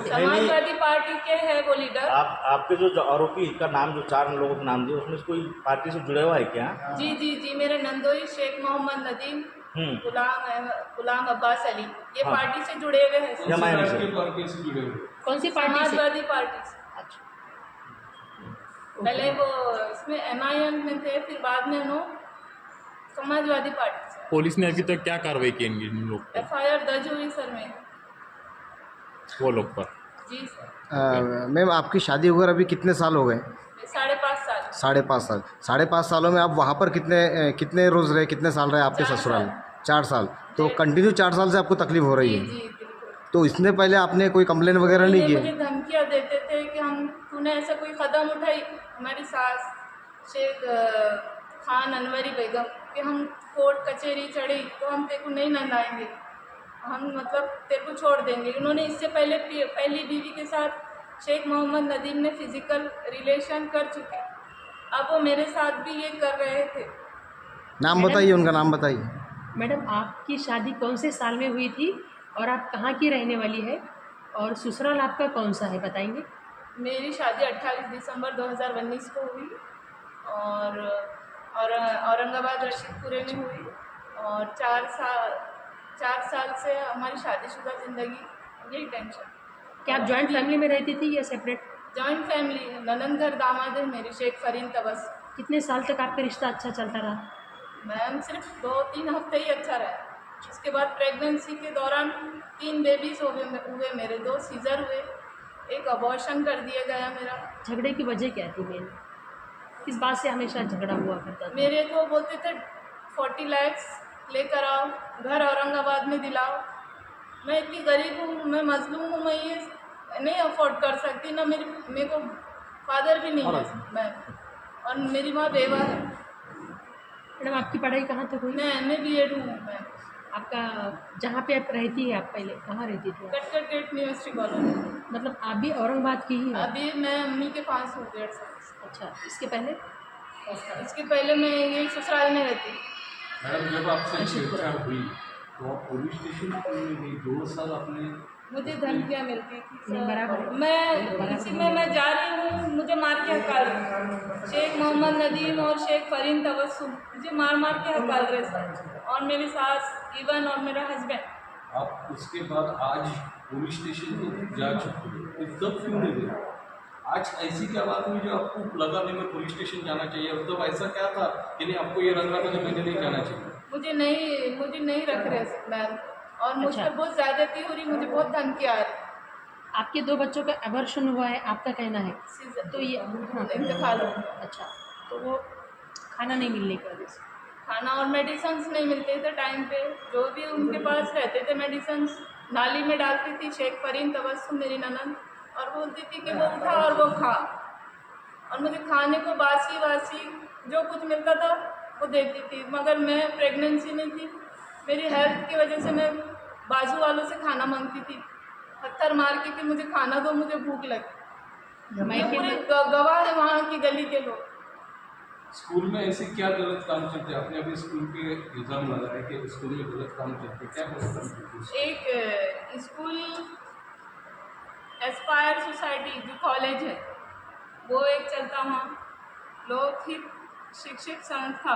थे? समाजवादी पार्टी के है वो लीडर। आपके जो आरोपी का नाम, जो 4 लोगों के नाम दिए, उसमें से कोई पार्टी से जुड़ा हुआ है क्या? जी जी जी, मेरे नंदोई शेख मोहम्मद नदीम, गुलाम अब्बास अली, ये हाँ। पार्टी से जुड़े हुए हैं। पार्टी से जुड़े हुए? कौन सी पार्टी से? समाजवादी पार्टी से। अच्छा, पहले वो इसमें MIM में थे, फिर बाद में उन्होंने समाजवादी पार्टी से। पुलिस ने अभी तक क्या कार्रवाई की इन लोग पर? FIR दर्ज हुई सर में वो लोग पर? जी सर। मैम, आपकी शादी वगैरह अभी कितने साल हो गए? 5.5 साल। 5.5 साल। 5.5 सालों में आप वहाँ पर कितने रोज़ रहे, कितने साल रहे आपके 4 ससुराल? साल। 4 साल। तो कंटिन्यू 4 साल से आपको तकलीफ हो रही जी है? जी बिल्कुल। तो इसने पहले आपने कोई कंप्लेन वगैरह नहीं ये की? मुझे धमकियाँ देते थे कि तूने ऐसा कोई कदम उठाई, हमारी सास शेख खान अनवरी बेगम, कि हम कोर्ट कचहरी चढ़ी तो हम तेरे को नहीं नहलाएंगे, हम मतलब तेरे को छोड़ देंगे। उन्होंने इससे पहले पहली बीवी के साथ शेख मोहम्मद नदीम ने फिजिकल रिलेशन कर चुके, अब वो मेरे साथ भी ये कर रहे थे। नाम बताइए, उनका नाम बताइए। मैडम आपकी शादी कौन से साल में हुई थी और आप कहाँ की रहने वाली है और ससुराल आपका कौन सा है, बताएंगे? मेरी शादी 28 दिसंबर 2019 को हुई और औरंगाबाद रशीदपुरे में हुई, और 4 साल से हमारी शादीशुदा ज़िंदगी यही टेंशन। क्या आप जॉइंट फैमिली में रहती थी या सेपरेट? जॉइंट फैमिली, ननंद घर दामाद है मेरी, शेख फरीन तबस। कितने साल तक आपका रिश्ता अच्छा चलता रहा? मैम सिर्फ 2-3 हफ्ते ही अच्छा रहा, उसके बाद प्रेगनेंसी के दौरान 3 बेबीज़ हुए मेरे, 2 सीजर हुए, एक अबॉर्शन कर दिया गया मेरा। झगड़े की वजह क्या थी मेन? किस बात से हमेशा झगड़ा हुआ करता था? मेरे को बोलते थे 40 लाख लेकर आओ, घर औरंगाबाद में दिलाओ। मैं इतनी गरीब हूँ, मैं मजलूम हूँ, मैं ये नहीं अफोर्ड कर सकती ना, मेरे को फादर भी नहीं है मैम, और मेरी माँ बेवा है। मैडम आपकी पढ़ाई कहाँ तक हुई? मैं MA B.Ed हूँ मैम। आपका जहाँ पे आप रहती है, आप पहले कहाँ रहती थी? कटकट गेट यूनिवर्सिटी कॉलोनी। मतलब आप भी औरंगाबाद की ही हैं? अभी मैं अम्मी के पास हूँ 1.5 साल। अच्छा, इसके पहले? इसके पहले मैं यही ससुराल में रहती। मैडम जब आपसे छेड़छाड़ हुई तो आप पुलिस स्टेशन क्यों नहीं गई? 2 साल आपने। मुझे धमकियाँ मिलती थी सर। बराबर। मैं इसी में मैं जा रही हूँ, मुझे मार के हकाल रहे शेख मोहम्मद नदीम और शेख फरीन तबस्सुम, मुझे मार के हकाल रहे सर, और मेरी सास इवन और मेरा हस्बैंड। आप उसके बाद आज पुलिस स्टेशन तो जा चुके हो, तो तब क्यों नहीं गए? आज ऐसी क्या बात हुई जो आपको लगा नहीं मैं पुलिस स्टेशन जाना चाहिए? और तब ऐसा क्या था कि नहीं आपको ये लग रहा था कि मैंने नहीं जाना चाहिए? मुझे नहीं रख रहे मैम, और मुझ पर बहुत ज़्यादती हो रही, मुझे बहुत धमकी आ रही। आपके 2 बच्चों का एबॉर्शन हुआ है, आपका कहना है? तो ये इंतकाल हो। अच्छा, तो वो खाना नहीं मिलने की वजह से? खाना और मेडिसन्स नहीं मिलते थे टाइम पे, जो भी उनके पास रहते थे मेडिसन्स नाली में डालती थी शेख फरीन तबस्सुम मेरी ननद, और बोलती थी कि वो उठा और वो खा, और मुझे खाने को बासी जो कुछ मिलता था वो देती थी, मगर मैं प्रेगनेंसी में थी, मेरी हेल्थ की वजह से मैं बाजू वालों से खाना मांगती थी, पत्थर मार के कि मुझे खाना दो, मुझे भूख लगी। पूरे गवाह है वहाँ की गली के लोग। स्कूल में ऐसे क्या गलत काम चलते? आपने अभी स्कूल पे इल्ज़ाम लगाया कि स्कूल में गलत काम चलते, क्या गलत काम चलते? एक स्कूल एस्पायर सोसाइटी जो कॉलेज है वो एक चलता, वहाँ लोकहित शिक्षित संस्था।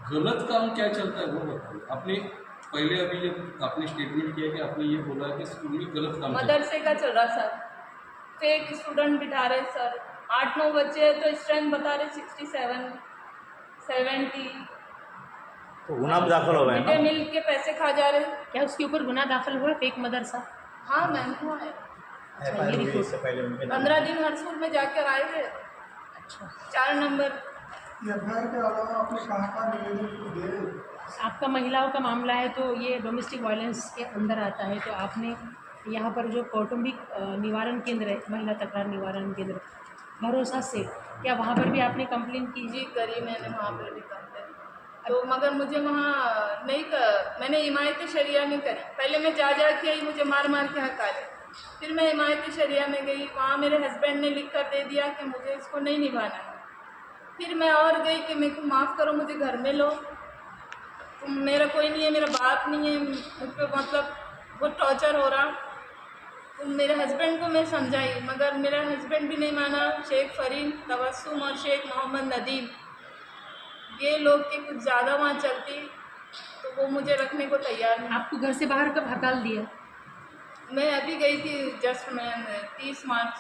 गलत काम क्या चलता है वो बताइए। आपने पहले अभी जब आपने स्टेटमेंट किया कि आपने ये बोला कि स्कूल में गलत काम मदरसे का चल रहा सर, फेक स्टूडेंट बिठा रहे सर, 8-9 बच्चे तो स्ट्रेंथ बता रहे 67, 70। तो गुनाह दाखिल हो गए मिड डे ना? मील के पैसे खा जा रहे। क्या उसके ऊपर गुनाह दाखिल हुआ, फेक मदरसा? हाँ मैम हुआ है। अच्छा, ये रिपोर्ट। 15 दिन हर स्कूल में जाकर आए थे। अच्छा, 4 नंबर। के अलावा आपने कहाँ निवेदन दे? आपका महिलाओं का मामला है तो ये डोमेस्टिक वायलेंस के अंदर आता है, तो आपने यहाँ पर जो कौटुंबिक निवारण केंद्र है, महिला तकरार निवारण केंद्र भरोसा से, क्या वहाँ पर भी आपने कंप्लेन की? जी करी मैंने वहाँ पर भी कंप्लेन, तो मगर मुझे वहाँ नहीं मैंने हिमायत शरिया में करी। पहले मैं जा के आई, मुझे मार के हकाले, फिर मैं हिमायत शरिया में गई, वहाँ मेरे हस्बैंड ने लिख कर दे दिया कि मुझे इसको नहीं निभाना है। फिर मैं और गई कि मेरे को माफ़ करो, मुझे घर में लो, तुम मेरा कोई नहीं है, मेरा बाप नहीं है, मुझ पर मतलब वो टॉर्चर हो रहा, तो तो मेरे हस्बैंड को मैं समझाई मगर मेरा हस्बैंड भी नहीं माना। शेख फरीन तबस्सुम और शेख मोहम्मद नदीम ये लोग की कुछ ज़्यादा वहाँ चलती तो वो मुझे रखने को तैयार नहीं। आपको घर से बाहर कब हकाल दिया? मैं अभी गई थी जस्ट मैं 30 मार्च।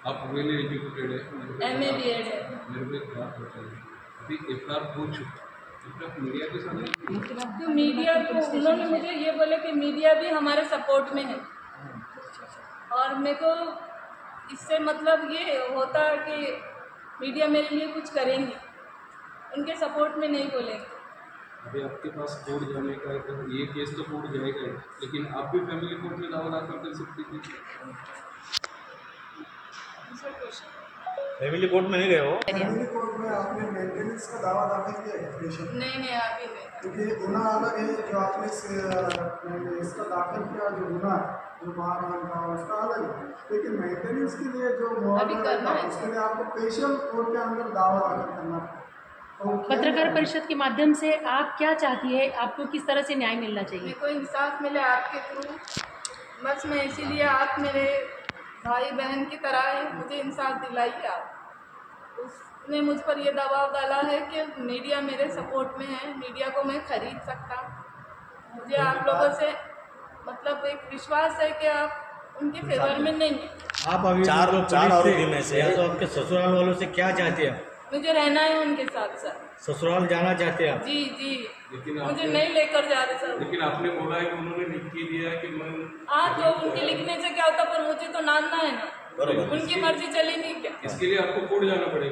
आप वेल एजुकेटेड है, MA BEd है। मेरे को एक बात बताइए, अभी FR हो चुका, FR मीडिया के सामने तो मीडिया को उन्होंने मुझे ये बोले कि मीडिया भी हमारे सपोर्ट में है और मेरे को इससे मतलब ये होता है कि मीडिया मेरे लिए कुछ करेंगी, उनके सपोर्ट में नहीं बोलेंगे। अभी आपके पास कोर्ट जाने का है तो ये केस तो कोर्ट जाएगा ही, लेकिन आप भी फैमिली कोर्ट में दावा दाखिल कर सकती थी। फैमिली कोर्ट में नहीं गए हो? फैमिली कोर्ट में आपने मेंटेनेंस का दावा दाखिल किया है पेशेंट? नहीं अभी नहीं। क्योंकि गुना अलग है, जो आपने इसका दाखिल किया जो गुना है जो मारहान का उसका अलग है, लेकिन मेंटेनेंस के लिए जो अभी करना है उसके लिए आपको स्पेशल कोर्ट के अंदर दावा दाखिल करना है। तो पत्रकार परिषद के माध्यम से आप क्या चाहती है, आपको किस तरह से न्याय मिलना चाहिए? मेरे को इंसाफ मिले आपके थ्रू, बस मैं इसीलिए आप मेरे भाई बहन की तरह है, मुझे इंसाफ दिलाइए आप। उसने मुझ पर ये दबाव डाला है कि मीडिया मेरे सपोर्ट में है, मीडिया को मैं खरीद सकता। मुझे आप लोगों से मतलब एक विश्वास है कि आप उनके फेवर में नहीं है। आप अभी चार आरोपी में से या तो आपके ससुराल वालों से क्या चाहते हैं? मुझे रहना है उनके साथ सर। ससुराल जाना चाहते हैं आप? जी जी, लेकिन मुझे आपने नहीं लेकर जा रहे सर। लेकिन आपने बोला है कि उन्होंने लिख के दिया है कि मैं तो उनके लिखने से क्या होता, पर मुझे तो मानना है ना, बरोबर। उनकी मर्जी चली नहीं क्या। इसके लिए आपको कोर्ट जाना पड़ेगा।